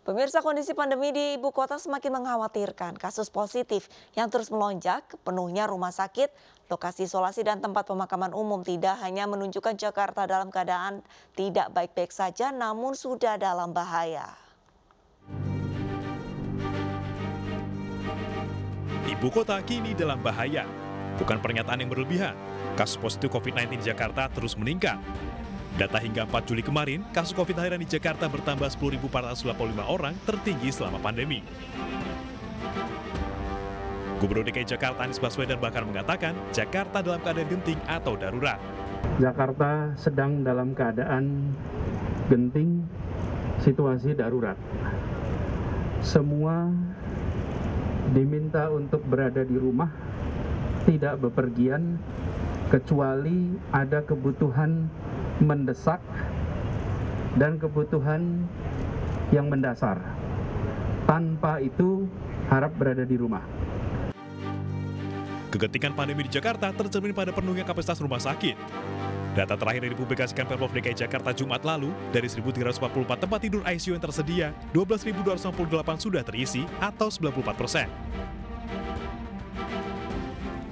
Pemirsa, kondisi pandemi di ibu kota semakin mengkhawatirkan. Kasus positif yang terus melonjak, penuhnya rumah sakit, lokasi isolasi dan tempat pemakaman umum tidak hanya menunjukkan Jakarta dalam keadaan tidak baik-baik saja, namun sudah dalam bahaya. Ibu kota kini dalam bahaya. Bukan pernyataan yang berlebihan. Kasus positif COVID-19 di Jakarta terus meningkat. Data hingga 4 Juli kemarin, kasus COVID harian di Jakarta bertambah 10.485 orang tertinggi selama pandemi. Gubernur DKI Jakarta Anies Baswedan bahkan mengatakan Jakarta dalam keadaan genting atau darurat. Jakarta sedang dalam keadaan genting, situasi darurat. Semua diminta untuk berada di rumah, tidak bepergian, kecuali ada kebutuhan mendesak dan kebutuhan yang mendasar. Tanpa itu, harap berada di rumah. Kegentingan pandemi di Jakarta tercermin pada penuhnya kapasitas rumah sakit. Data terakhir yang dipublikasikan Pemprov DKI Jakarta Jumat lalu, dari 1.344 tempat tidur ICU yang tersedia, 12.268 sudah terisi atau 94%.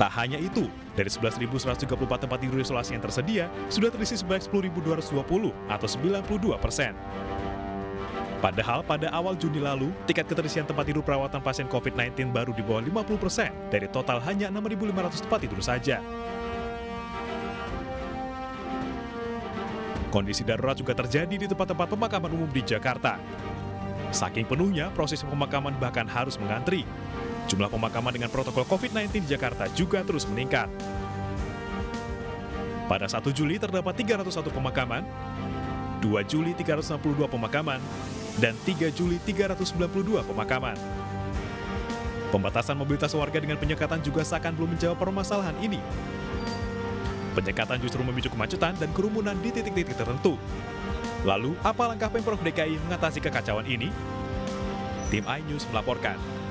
Tak hanya itu, dari 11.134 tempat tidur isolasi yang tersedia, sudah terisi sebanyak 10.220 atau 92%. Padahal pada awal Juni lalu, tingkat keterisian tempat tidur perawatan pasien COVID-19 baru di bawah 50%, dari total hanya 6.500 tempat tidur saja. Kondisi darurat juga terjadi di tempat-tempat pemakaman umum di Jakarta. Saking penuhnya, proses pemakaman bahkan harus mengantri. Jumlah pemakaman dengan protokol COVID-19 di Jakarta juga terus meningkat. Pada 1 Juli terdapat 301 pemakaman, 2 Juli 362 pemakaman, dan 3 Juli 392 pemakaman. Pembatasan mobilitas warga dengan penyekatan juga seakan belum menjawab permasalahan ini. Penyekatan justru memicu kemacetan dan kerumunan di titik-titik tertentu. Lalu, apa langkah Pemprov DKI mengatasi kekacauan ini? Tim iNews melaporkan.